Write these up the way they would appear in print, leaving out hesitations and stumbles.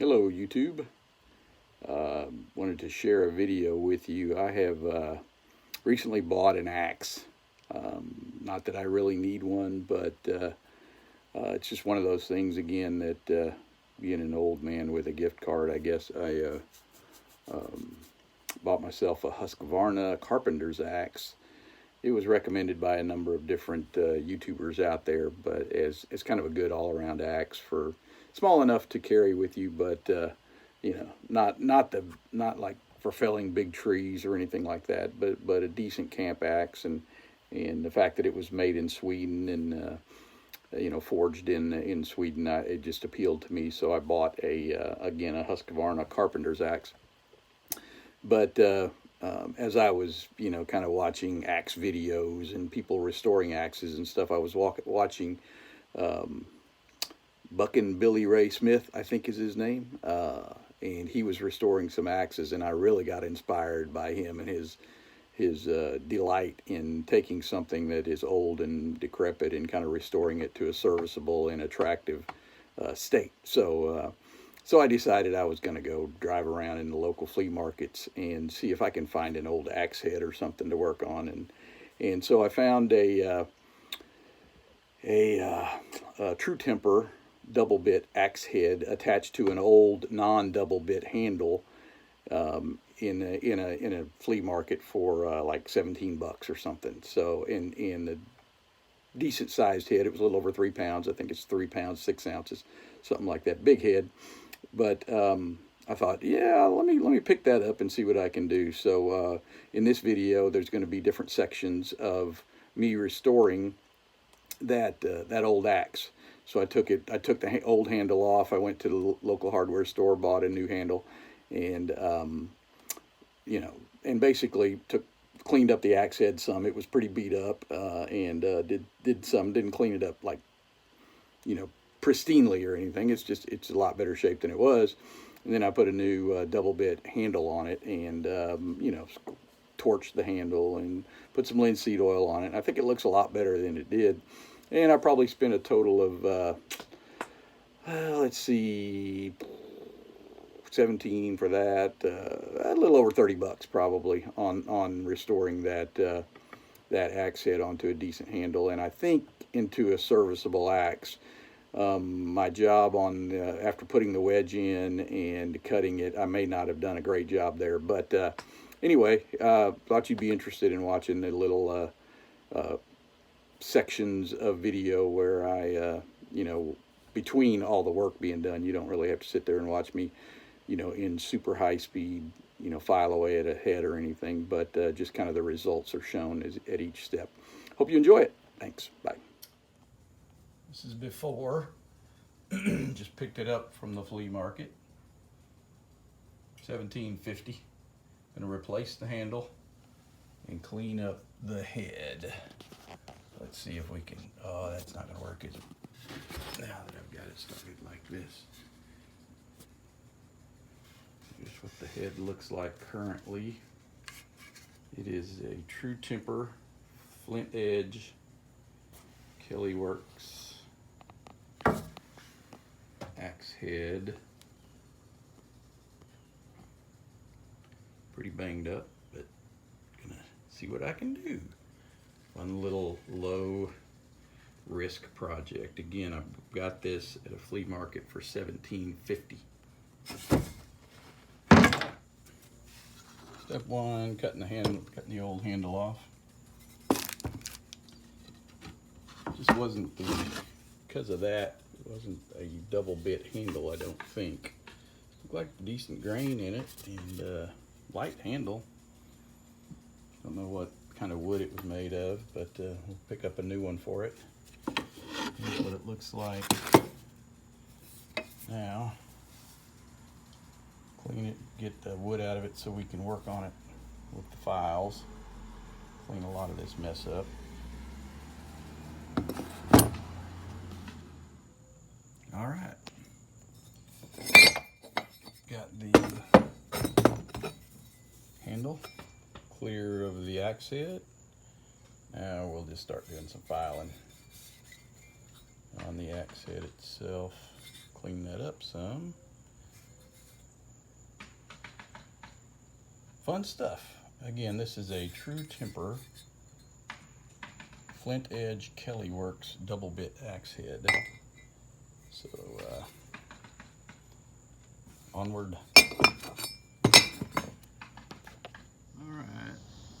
Hello YouTube. Wanted to share a video with you. I have recently bought an axe. Not that I really need one, but it's just one of those things again that being an old man with a gift card, I guess I bought myself a Husqvarna carpenter's axe. It was recommended by a number of different YouTubers out there, but it's kind of a good all-around axe for small enough to carry with you, but you know, not like for felling big trees or anything like that, but a decent camp axe, and the fact that it was made in Sweden and you know, forged in Sweden, it just appealed to me. So I bought again a Husqvarna carpenter's axe. But as I was, you know, kind of watching axe videos and people restoring axes and stuff, I was watching Buckin' Billy Ray Smith, I think is his name, and he was restoring some axes, and I really got inspired by him and his delight in taking something that is old and decrepit and kind of restoring it to a serviceable and attractive state. So I decided I was going to go drive around in the local flea markets and see if I can find an old axe head or something to work on. And so I found a true temper double bit axe head attached to an old non-double bit handle in a flea market for like 17 bucks or something. So in a decent sized head, it was a little over 3 pounds. I think it's 3 pounds 6 ounces, something like that. Big head. But I thought, yeah, let me pick that up and see what I can do. So in this video, there's going to be different sections of me restoring that old axe. So I took the old handle off. I went to the local hardware store, bought a new handle, and you know, and basically cleaned up the axe head some. It was pretty beat up, and didn't clean it up like, you know, pristinely or anything. It's a lot better shape than it was. And then I put a new double bit handle on it, and you know, torched the handle and put some linseed oil on it. I think it looks a lot better than it did. And I probably spent a total of let's see, 17 for that, a little over 30 bucks probably on restoring that axe head onto a decent handle, and I think into a serviceable axe. My job on after putting the wedge in and cutting it, I may not have done a great job there, but anyway, thought you'd be interested in watching the little sections of video where I you know, between all the work being done, you don't really have to sit there and watch me, you know, in super high speed, you know, file away at a head or anything, but just kind of the results are shown at each step. Hope you enjoy it. Thanks. Bye. This is before. Just picked it up from the flea market. $17.50. Gonna replace the handle and clean up the head. Let's see if we can. Oh, that's not gonna work, is it? Now that I've got it started like this. Here's what the head looks like currently. It is a true temper flint edge Kelly Works axe head. Pretty banged up, but gonna see what I can do. One little low risk project. Again, I got this at a flea market for $17.50. Step one, cutting the old handle off. Just wasn't because of that. It wasn't a double bit handle, I don't think. Looked like decent grain in it and light handle. Don't know what kind of wood it was made of, but we'll pick up a new one for it. Here's what it looks like now. Clean it, get the wood out of it so we can work on it with the files. Clean a lot of this mess up. All right. Got the handle clear of the axe head. Now we'll just start doing some filing on the axe head itself. Clean that up some. fun stuff. Again, this is a True Temper Flint Edge Kelly Works double bit axe head. So onward. Alright,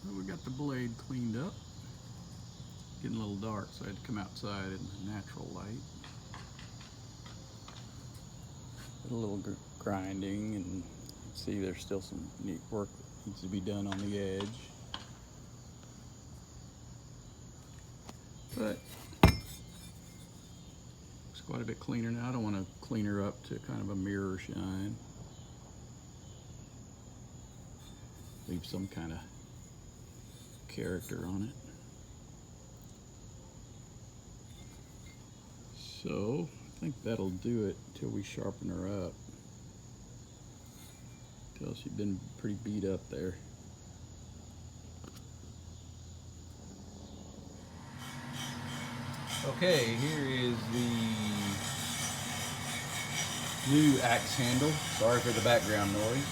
well, we got the blade cleaned up. Getting a little dark, so I had to come outside in the natural light. Did a little grinding, and see there's still some neat work that needs to be done on the edge. But looks quite a bit cleaner now. I don't want to clean her up to kind of a mirror shine. Leave some kind of character on it. So I think that'll do it until we sharpen her up. Until she's been pretty beat up there. Okay, here is the new axe handle. Sorry for the background noise.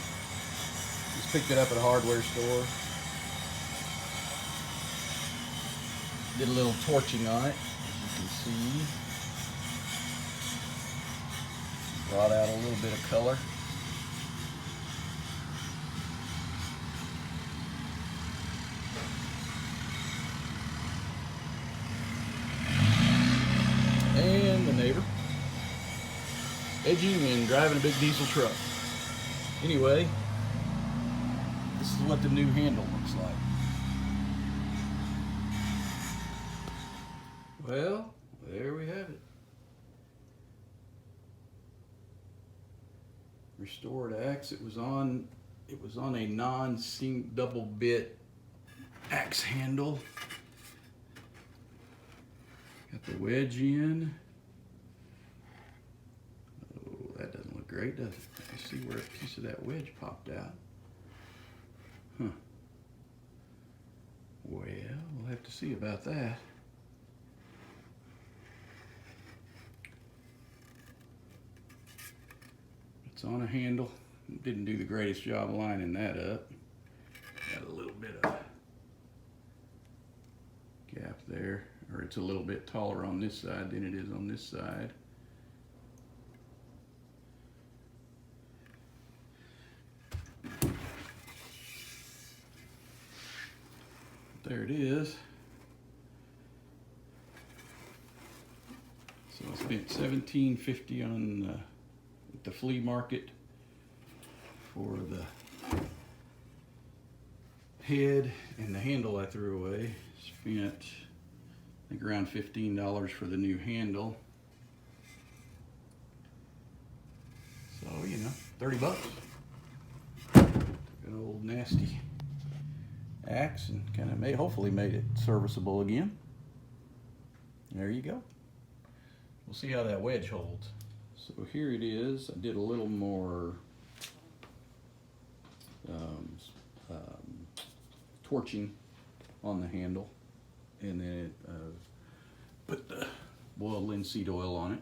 Just picked it up at a hardware store. Did a little torching on it, as you can see. Brought out a little bit of color. And the neighbor edging and driving a big diesel truck. Anyway, this is what the new handle looks like. Well, there we have it. Restored axe. It was on a non-seam double bit axe handle. Got the wedge in. Oh, that doesn't look great, does it? You see where a piece of that wedge popped out. Huh. Well, we'll have to see about that. It's on a handle. Didn't do the greatest job lining that up. Got a little bit of gap there, or it's a little bit taller on this side than it is on this side. There it is. So I spent $17.50 on the flea market for the head, and the handle I threw away. Spent, I think, around $15 for the new handle. So, you know, 30 bucks. Good old nasty axe, and kind of hopefully made it serviceable again. There you go. We'll see how that wedge holds. So here it is. I did a little more torching on the handle, and then put the boiled linseed oil on it.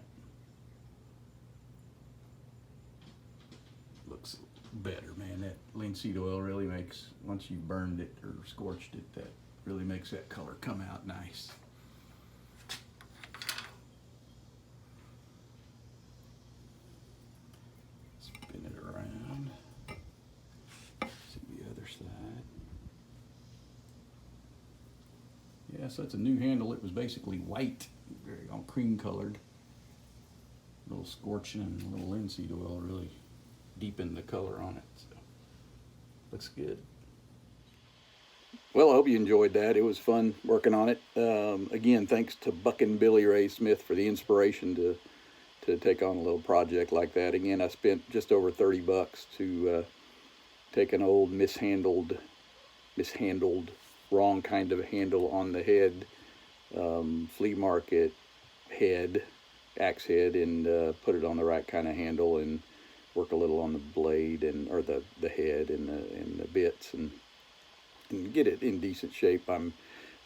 Looks better, man. That linseed oil really makes, once you've burned it or scorched it, that really makes that color come out nice. Spin it around. See the other side. Yeah, so it's a new handle. It was basically white, very cream colored. A little scorching and a little linseed oil really deepened the color on it. So looks good. Well, I hope you enjoyed that. It was fun working on it. Again, thanks to Buck and Billy Ray Smith for the inspiration to take on a little project like that. Again, I spent just over 30 bucks to take an old mishandled, wrong kind of handle on the head, flea market head, axe head, and put it on the right kind of handle, and work a little on the blade or the head and the bits, and get it in decent shape. I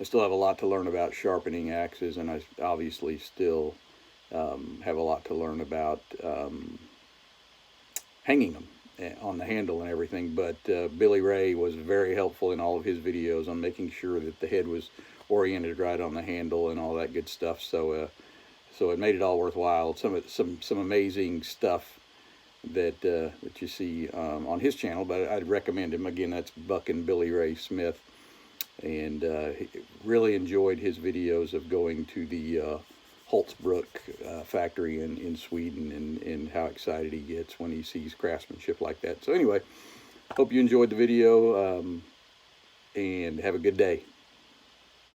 still have a lot to learn about sharpening axes, and I obviously still have a lot to learn about hanging them on the handle and everything. But Billy Ray was very helpful in all of his videos on making sure that the head was oriented right on the handle and all that good stuff. So it made it all worthwhile. Some amazing stuff that that you see on his channel. But I'd recommend him again. That's Bucking Billy Ray Smith, and really enjoyed his videos of going to the Holtzbrook factory in Sweden, and how excited he gets when he sees craftsmanship like that. So anyway, hope you enjoyed the video, and have a good day.